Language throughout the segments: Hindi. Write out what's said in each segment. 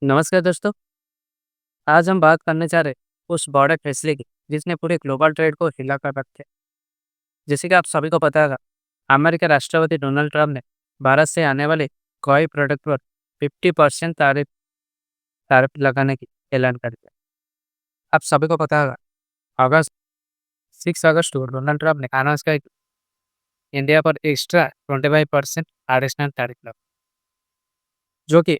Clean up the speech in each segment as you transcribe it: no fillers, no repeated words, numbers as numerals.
नमस्कार दोस्तों। आज हम बात करने जा रहे हैं उस बड़े फैसले की जिसने पूरे ग्लोबल ट्रेड को हिला कर रख दिया। जैसे कि आप सभी को पता होगा, अमेरिका राष्ट्रपति डोनाल्ड ट्रंप ने भारत से आने वाले कई प्रोडक्ट पर 50% तारीफ तारीफ लगाने की ऐलान कर दिया। आप सभी को पता होगा, अगस्त 6 अगस्त को डोनाल्ड ट्रंप ने अनाउंस किया कि इंडिया पर एक्स्ट्रा 25% एडिशनल तारीफ लगा, जो कि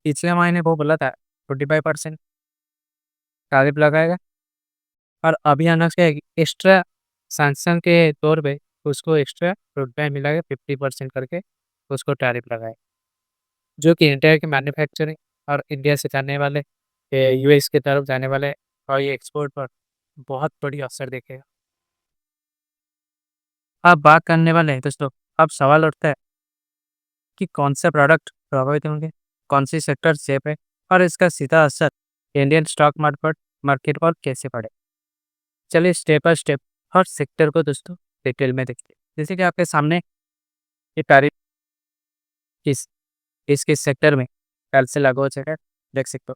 पिछले महीने वो बोला था 25% तारीफ लगाएगा। और अभी अनाउंस किया है कि एक्स्ट्रा सैंक्शन के तौर पे उसको एक्स्ट्रा रुपए मिला के 50% करके उसको टैरिफ लगाए, जो कि इंडिया की मैन्युफैक्चरिंग और इंडिया से जाने वाले यूएस की तरफ जाने वाले और ये एक्सपोर्ट पर बहुत बड़ी असर देखेगा। अब बात करने वाले हैं दोस्तों, अब सवाल उठता है कि कौन से प्रोडक्ट प्रभावित होंगे, कौन सी सेक्टर सेफ है और इसका सीधा असर इंडियन स्टॉक मार्केट पर कैसे पड़े। चलिए step by step her sector को दोस्तों डिटेल में देखते हैं। जैसे कि आपके सामने ये तारीफ किस किस किस सेक्टर में कल से लागू हो जाएगा, देख सकते हो।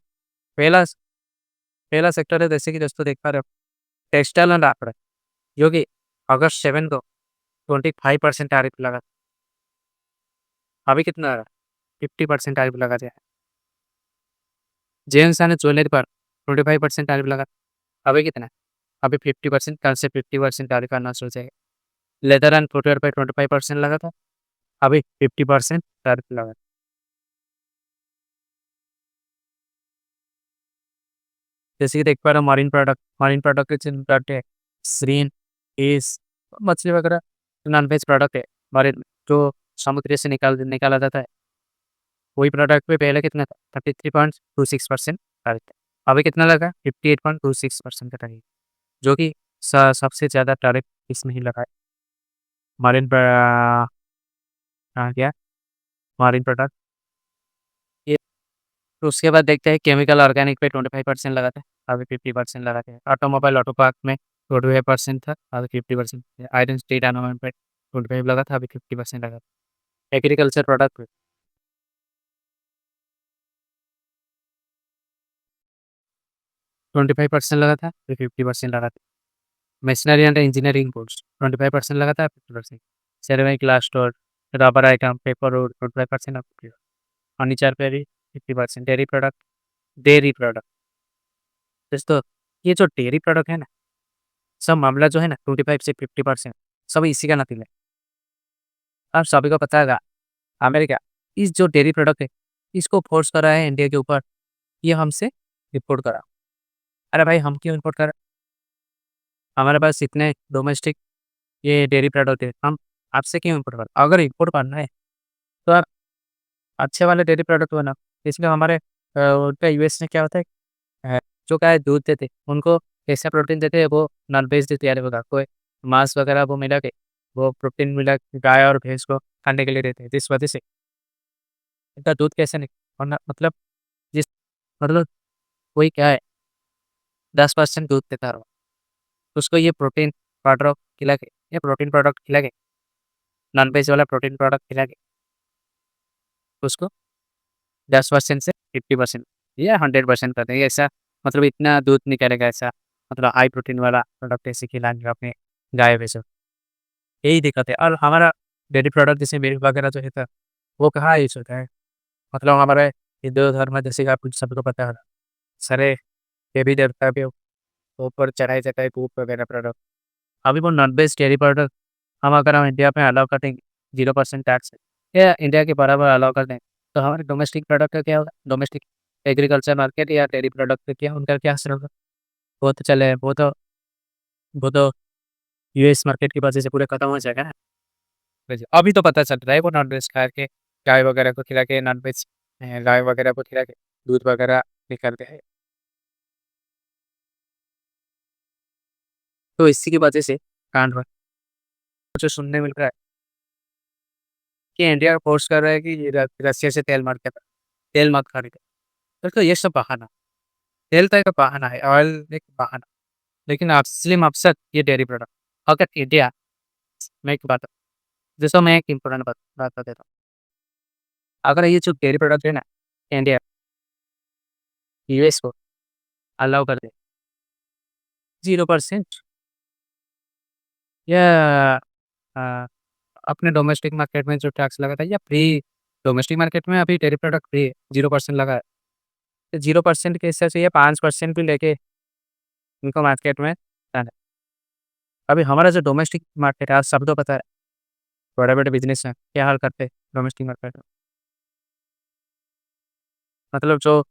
पहला पहला सेक्टर है, जैसे कि दोस्तों देख पा रहे हो, टेक्सटाइल एंड अपरेल, जो कि अगस्त 7 को 25% तारीफ लगा। अभी कितना है? 50% तारीफ लगा दिया है। जेम्स एंड ज्वेलरी पर 25% तारीफ लगा। अभी कितना है? अभी 50%, कल से 50% तारीफ करना शुरू हो जाएगा। लेदर एंड फुटवेयर पर 25% लगा था, अभी 50% तारीफ लगा। जैसे कि देख पा रहे हो, मरीन प्रोडक्ट के जिन प्रोडक्ट है, श्रिम्प, फिश, मछली वगैरह, नॉन वेज प्रोडक्ट है, मरीन जो समुद्र से निकाला जाता है, वही प्रोडक्ट पे पहले कितना था? 33.26% था। अभी कितना लगा? 58.26% का था, जो कि सबसे ज़्यादा टैरिफ इसमें ही लगा है। मरीन क्या मरीन प्रोडक्ट। ये तो उसके बाद देखते हैं केमिकल ऑर्गेनिक पे 25% लगा था, अभी 50% लगा है। ऑटोमोबाइल ऑटो पार्क में 25% था, अभी 50%। आयरन स्टील एनोमेंट पे 25 लगा था, अभी 50% लगा था। एग्रीकल्चर प्रोडक्ट पे 25% लगा था, अभी 50% लगा था। मशीनरी एंड इंजीनियरिंग गुड्स 25% लगा था, 50%। Ceramic glass store, rubber item, paper would 25% of, furniture पे भी 50%। डेयरी प्रोडक्ट दोस्तों, ये जो डेयरी प्रोडक्ट है ना, सब मामला जो है ना, 25 से 50% सब इसी का नतीजा है। आप सभी को पता होगा, अमेरिका इस जो डेयरी प्रोडक्ट है, इसको फोर्स कर रहा है इंडिया के ऊपर, ये हमसे इम्पोर्ट करा। अरे भाई, हम क्यों इम्पोर्ट कर रहे हैं? हमारे पास इतने डोमेस्टिक ये डेयरी प्रोडक्ट है, हम आपसे क्यों इम्पोर्ट कर? अगर इम्पोर्ट करना है तो आप अच्छे वाले डेयरी प्रोडक्ट बनाओ। इसमें हमारे उनका यूएस में क्या होता है, जो गाय दूध देते उनको ऐसा प्रोटीन देते हैं, वो नॉन वेज तैयार होगा, कोई मांस वगैरह वो मिला के, वो प्रोटीन मिला के गाय और भैंस को खाने के लिए देते हैं, जिस वजह से इनका दूध कैसे निक वरना मतलब जिस मतलब कोई क्या है, 10% दूध देता रहो, उसको ये प्रोटीन पाउडर खिला के, ये प्रोटीन प्रोडक्ट खिला के, नॉन वेज वाला प्रोटीन प्रोडक्ट खिला के उसको 10% से 50% या 100% कर देंगे। ऐसा मतलब इतना दूध निकलेगा, ऐसा मतलब हाई प्रोटीन वाला प्रोडक्ट ऐसे खिलाएँगे अपने गाय भैंसों को। यही दिक्कत है। और हमारा डेयरी प्रोडक्ट जैसे मिल्क वगैरह जो है, वो कहाँ यूज़ होता है? मतलब हमारे हिंदू धर्म में, जैसे कि आप सभी को पता है, सारे देवी देवता के ऊपर चढ़ाए जाता है दूध वगैरह प्रोडक्ट। अभी वो नॉन वेज डेयरी प्रोडक्ट हम अगर हम इंडिया में अलाउ कर देंगे 0% टैक्स या इंडिया के बराबर अलाउ कर दें, तो हमारे डोमेस्टिक प्रोडक्ट का क्या होगा? डोमेस्टिक एग्रीकल्चर मार्केट या डेयरी प्रोडक्ट का क्या, उनका क्या असर होगा? वो तो यूएस मार्केट की वजह से पूरे खत्म हो जाएगा ना। जी, अभी तो पता चल रहा है वो नॉन-वेज खा के, गाय वगैरह को खिला के, नॉन-वेज गाय वगैरह को खिला के, दूध वगैरह निकालते हैं। तो इसी की वजह से कांड हुआ। जो सुनने मिल रहा है कि इंडिया फोर्स कर रहा है कि ये रसिया से तेल मत खरीदो। दोस्तों, ये सब बहाना, तेल तो एक बहाना है, ऑयल एक बहाना, लेकिन असली मकसद ये डेयरी प्रोडक्ट। अगर इंडिया मैं एक बात दोस्तों, मैं एक इम्पोर्टेंट बात बता देता हूँ। अगर ये जो डेयरी प्रोडक्ट है ना, इंडिया यूएस को अलाउ कर दे 0% या अ, अपने डोमेस्टिक मार्केट में जो टैक्स लगा था या फ्री डोमेस्टिक मार्केट में अभी डेयरी प्रोडक्ट फ्री है, 0% लगा है। तो 0% के हिसाब से ये 5% भी लेके इनको मार्केट में लाना है। अभी हमारा जो डोमेस्टिक मार्केट है, आज सबको पता है, बड़े-बड़े बिज़नेस हैं, क्या हाल करते हैं डोमेस्टिक मार्केट में। मतलब जो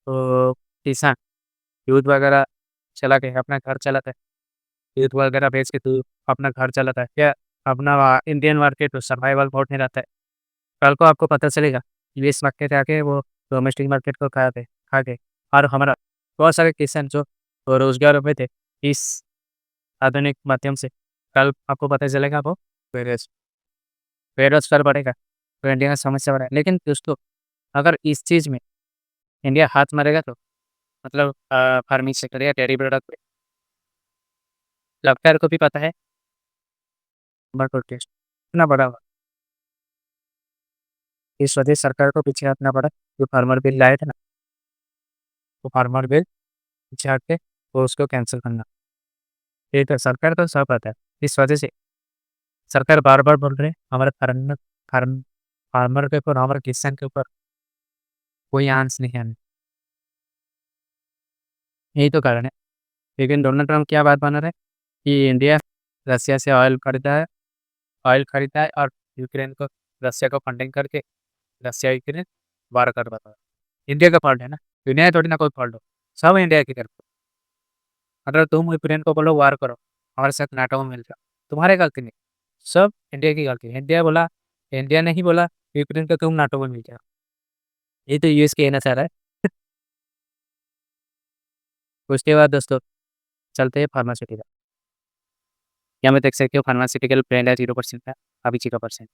किसान दूध वगैरह चला के अपना घर चलाता है, दूध वगैरह बेच के तू अपना घर चलाता है, क्या अपना इंडियन मार्केट सर्वाइवल मोड में रहता है। कल को आपको पता चलेगा, यूएस मार्केट आके वो डोमेस्टिक मार्केट को खा गए और हमारा बहुत सारे किसान जो रोज़गार में थे, इस आधुनिक माध्यम से, कल आपको पता चलेगा वो बेरोज़ बेरोज़गार बढ़ेगा, तो इंडिया में समस्या बढ़ेगा। लेकिन दोस्तों, अगर इस चीज़ में इंडिया हाथ मारेगा तो मतलब फार्मिंग सेक्टर या डेयरी प्रोडक्ट पे लगता है को भी पता है, बट टेस्ट इतना बड़ा हुआ। इस वजह से सरकार को पीछे हटना पड़ा, जो फार्मर बिल लाए थे ना, वो फार्मर बिल पीछे हट के वो उसको कैंसल करना। ये तो सरकार को सब पता है। इस वजह से सरकार बार-बार बोल रहे हैं, हमारे फार्म फार्मर के ऊपर, हमारे किसान के ऊपर कोई आँच नहीं आनी। यही तो कारण है। लेकिन डोनाल्ड ट्रम्प क्या बात बना रहे हैं कि इंडिया रसिया से ऑयल खरीदता है और यूक्रेन को रसिया को फंडिंग करके रसिया यूक्रेन वार करवाता है। इंडिया का फॉल्ट है ना, दुनिया में थोड़ी ना कोई फॉल्ट हो, सब इंडिया की तरफ। अगर तुम यूक्रेन को बोलो वार करो, हमारे साथ नाटो में मिल जाओ, तुम्हारी गलती नहीं, सब इंडिया की गलती है। इंडिया ने ही बोला यूक्रेन को तुम नाटो में मिल जाओ। ये तो यूएस कहना चाह रहा है। उसके बाद दोस्तों चलते हैं फार्मास्यूटिकल। यहाँ में देख सकते हो फार्मास्यूटिकल ब्रांड है 0% का, अभी 0%।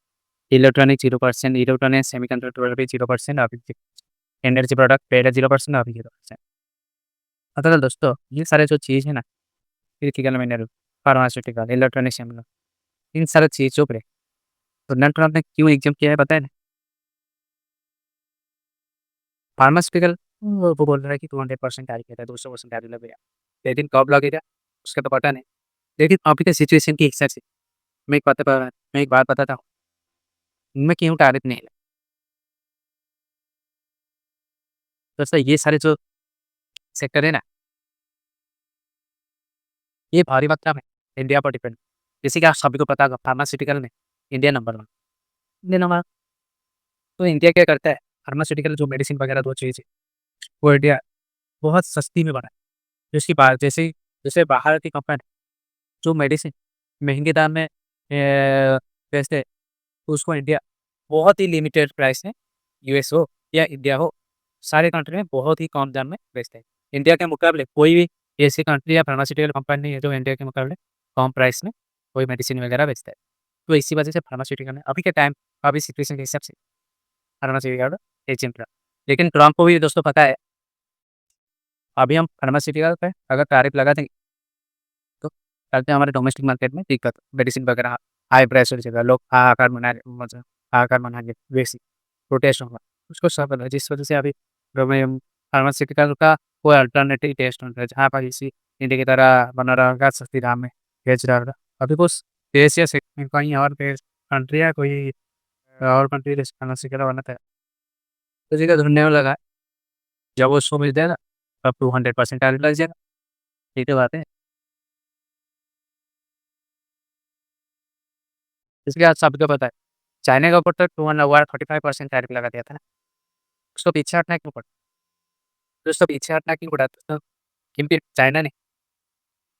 इलेक्ट्रॉनिक 0%, इलेक्ट्रॉनिक सेमीकंडक्टर भी 0%, अभी एनर्जी प्रोडक्ट पेड है 0%, अभी 0%। मतलब दोस्तों, ये सारे जो चीज़ है ना, critical mineral, pharmaceutical, electronic semiconductor, इन सारी चीज़ों पे डोनाल्ड ट्रम्प ने क्यों एग्ज़ाम किया है पता है ना? फार्मास्यूटिकल वो बोल रहा है कि 200% टैरिफ है, 200% टैरिफ लगेगा। लेकिन कब लगेगा उसका तो पता नहीं। लेकिन अभी के सिचुएशन के हिसाब से मैं एक बात बताता हूँ, इनमें क्यों टैरिफ नहीं है। दोस्तों, ये सारे जो सेक्टर है ना, ये भारी मात्रा में इंडिया पर डिपेंड। जैसे कि आप सभी को पता होगा, फार्मास्यूटिकल में इंडिया नंबर 1। इंडिया नंबर, तो इंडिया क्या करता है, फार्मास्यूटिकल जो मेडिसिन वगैरह जो चीज़ है, वो इंडिया बहुत सस्ती में बनाए। जिसकी बात जैसे बाहर की कंपनी जो मेडिसिन महँगे दाम में बेचते हैं, उसको इंडिया बहुत ही लिमिटेड प्राइस में, यूएस हो या इंडिया हो, सारे कंट्री में बहुत ही कम दाम में बेचते हैं। इंडिया के मुकाबले कोई भी ऐसी कंट्री या फार्मास्यूटिकल कंपनी नहीं है जो इंडिया के मुकाबले कम प्राइस में कोई मेडिसिन वगैरह बेचता है। तो इसी वजह से फार्मास्यूटिकल में अभी के टाइम, अभी सिचुएशन के हिसाब से फार्मास्यूटिकल एजेंट रहा। लेकिन ट्रम्प को भी दोस्तों पता है, अभी हम फार्मास्यूटिकल पे अगर टैरिफ लगा देंगे तो चलते हमारे डोमेस्टिक मार्केट में दिक्कत, मेडिसिन वगैरह हाई प्राइस हो जाएगा, लोग हाहाकार मनाएँगे, वैसी प्रोटेस्ट होगा। उसको सब पता है, जिस वजह से अभी फार्मास्यूटिकल का कोई अल्टरनेटिव टेस्ट होता है, जहाँ पर इसी इंडिया की तरह बना रहेगा, सस्ती दाम में बेच रहा होगा। अभी कुछ देश या कहीं और देश, कंट्री या कोई और कंट्री जैसे फार्मास्यूटिकल बनाता है, तो जी का ढूँढने में लगा है, जब वो उसको मिल जाएगा, तब 200% टैरिफ लग जाएगा। यही तो बात है। इसलिए आज सबको पता है, चाइना के ऊपर तो 235% टैरिफ लगा दिया था ना, उसको पीछे हटना क्यों पड़ा? दोस्तों, पीछे हटना क्यों पड़ा दोस्तों? क्योंकि चाइना ने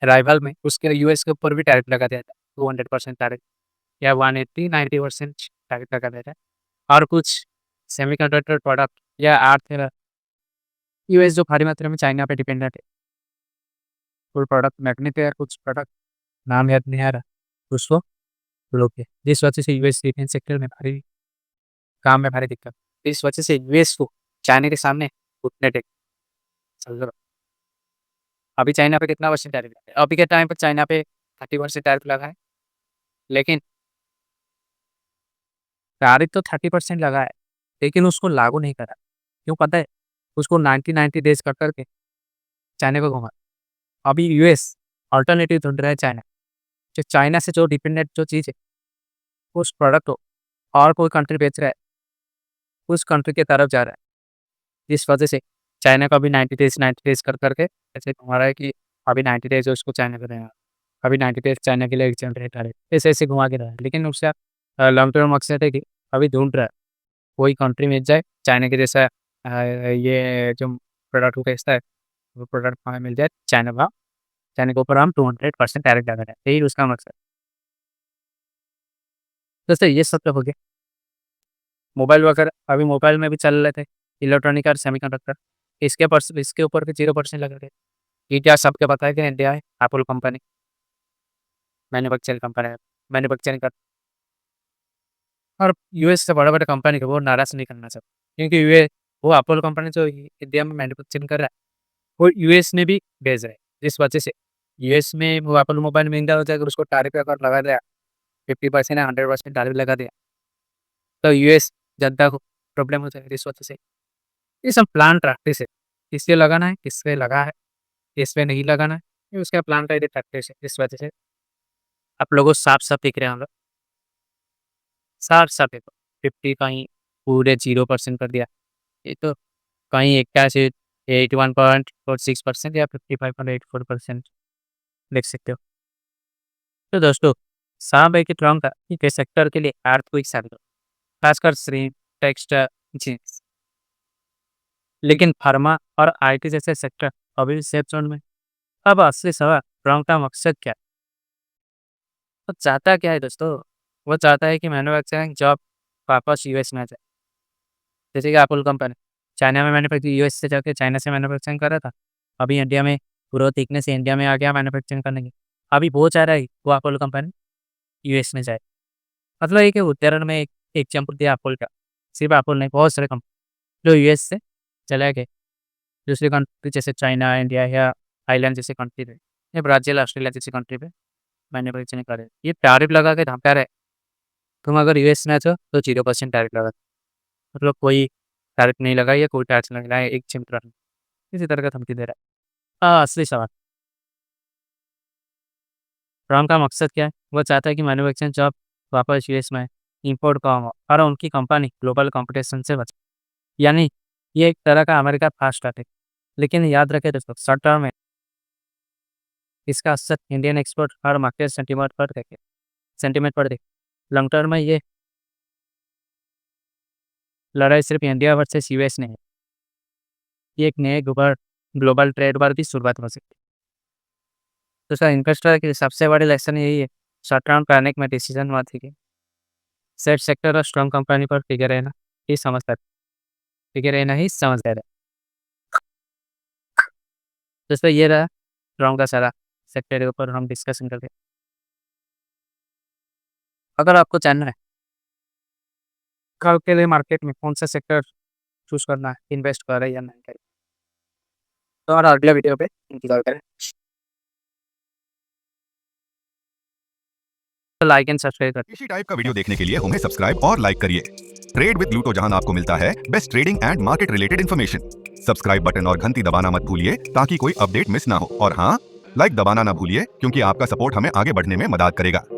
राइवल में उसके यूएस के ऊपर भी टैरिफ लगा दिया था, 200% टैरिफ या 180-90% टैरिफ लगा दिया था। और कुछ सेमीकंडक्टर प्रोडक्ट या अर्थ, यूएस जो भारी मात्रा में चाइना पे डिपेंडेंट है, कोई प्रोडक्ट मैग्नेट या कुछ प्रोडक्ट, नाम याद नहीं आ रहा, उसको रोक दिया। जिस वजह से यूएस डिफेंस सेक्टर में भारी काम में भारी दिक्कत। इस वजह से यूएस को चाइना के सामने घुटने टेक, समझ लो। अभी चाइना पे कितना परसेंट टैरिफ है? अभी के टाइम पे चाइना पे 30% टैरिफ लगा है, लेकिन टैरिफ तो 30% लगा है, लेकिन उसको लागू नहीं करा। क्यों पता है? उसको 90 डेज़ कर कर के चाइना को घुमा। अभी यूएस अल्टरनेटिव ढूँढ रहा है चाइना। जो चाइना से जो डिपेंडेंट जो चीज़ है, उस प्रोडक्ट को और कोई कंट्री बेच रहा है, उस कंट्री की तरफ जा रहा है। इस वजह से चाइना को अभी 90 डेज़ कर कर के ऐसे घुमा रहा है कि अभी 90 डेज़ उसको चाइना को देना, अभी 90 डेज़ चाइना के लिए चल रहे हैं, ऐसे-ऐसे घुमा के रहा है। लेकिन उसका लॉन्ग टर्म मकसद है कि अभी ढूँढ रहा है, कोई कंट्री मिल जाए चाइना के जैसा ये जो प्रोडक्ट को बेचता है, वो प्रोडक्ट हमें मिल जाए चाइना के ऊपर हम 200% टैरिफ लगा रहे हैं, यही उसका मकसद। जैसे ये सब तो हो गया। मोबाइल वगैरह अभी मोबाइल में भी चल रहे थे, इलेक्ट्रॉनिक और सेमीकंडक्टर, इसके ऊपर भी 0% लगा रहे। ये क्या सबको पता है कि इंडिया है एप्पल कंपनी मैन्युफैक्चरिंग कर और यूएस से बड़ा-बड़ा कंपनी को वो नाराज़ नहीं करना चाहते, क्योंकि वो एप्पल कंपनी जो इंडिया में मैन्युफैक्चरिंग कर रहा है, वो यूएस में भी भेज रहा है। जिस वजह से यूएस में वो एप्पल मोबाइल महँगा हो जाएगा, उसको टैरिफ अगर लगा दिया 50% या 100% टैरिफ लगा दिया, तो यूएस जनता को प्रॉब्लम हो जाएगी इस वजह से। ये सब प्लान प्रैक्टिस है, किससे लगाना है, किससे लगा है, किसपे नहीं लगाना है, ये उसका प्लान का ये प्रैक्टिस है। इस वजह से आप लोगों को साफ-साफ दिख रहे होंगे, साफ-साफ देखो 50 कहीं पूरे 0% कर दिया। ये तो कहीं 81 81.46% या 55.84% देख सकते हो। तो दोस्तों, साफ है कि ट्रम्प के सेक्टर के लिए अर्थक्वेक साबित हो, खासकर श्रिम्प, टेक्सटाइल, जीन्स। लेकिन फार्मा और आईटी जैसे सेक्टर अभी भी सेफ जोन में। अब असली सवाल, ट्रम्प का मकसद क्या है? वो चाहता क्या है दोस्तों? वो चाहता है कि मैन्युफैक्चरिंग जॉब वापस यूएस में आ जाए। जैसे कि एप्पल कंपनी चाइना में मैन्युफैक्चरिंग, यूएस से जाके चाइना से मैन्युफैक्चरिंग कर रहा था। अभी इंडिया में ग्रोथ देखने से इंडिया में आ गया मैन्युफैक्चरिंग करने की। अभी वो चाह रहा है वो एप्पल कंपनी यूएस में जाए। मतलब एक उदाहरण में एक एग्जाम्पल दिया एप्पल का। सिर्फ एप्पल नहीं, बहुत सारे कंपनी जो यूएस से चले गए दूसरी कंट्री जैसे चाइना, इंडिया या थाईलैंड जैसे कंट्री पे या ब्राज़ील, ऑस्ट्रेलिया जैसी कंट्री पे मैन्युफैक्चरिंग कर रहे हैं। ये टैरिफ लगा के धमका रहे, तुम अगर यूएस में हो तो 0% टैरिफ लगा। मतलब कोई टैरिफ नहीं लगाई या कोई टैक्स नहीं लगाया, एक चिंता नहीं। इसी तरह का धमकी दे रहा है। असली सवाल, ट्रम्प का मकसद क्या है? वो चाहता है कि मैन्युफैक्चरिंग जॉब वापस यूएस में, इंपोर्ट कम हो और उनकी कंपनी ग्लोबल कंपटीशन से बचे। यानी ये एक तरह का अमेरिका फास्ट अटैक। लेकिन याद रखें दोस्तों, शॉर्ट टर्म में इसका असर इंडियन एक्सपोर्ट और मार्केट सेंटीमेंट पर देखे। लॉन्ग टर्म में ये लड़ाई सिर्फ इंडिया वर्सेस यूएस नहीं है, ये एक नए ग्लोबल ट्रेड वार की शुरुआत हो सकती है। तो सर इन्वेस्टर की सबसे बड़ी लेसन यही है, शॉर्ट टर्म प्लानिंग में डिसीजन मत लीजिए। सेट सेक्टर और स्ट्रॉन्ग कंपनी पर टिके रहना ही समझदार है। दोस्तों ये रहा स्ट्रॉन्ग का सारा सेक्टर के ऊपर हम डिस्कशन करते हैं। अगर आपको जानना है कल के लिए मार्केट में कौन सा सेक्टर चूज करना है, इन्वेस्ट करें या नहीं करें, तो और अगले वीडियो पे इंतजार करें। तो लाइक एंड सब्सक्राइब करें। इसी टाइप का वीडियो देखने के लिए हमें सब्सक्राइब और लाइक करिए। ट्रेड विद लूटो, जहां आपको मिलता है best trading and market related information. Subscribe button और घंटी दबाना मत भूलिए ताकि कोई अपडेट मिस ना हो। और हाँ, लाइक दबाना ना भूलिए क्योंकि आपका सपोर्ट हमें आगे बढ़ने में मदद करेगा।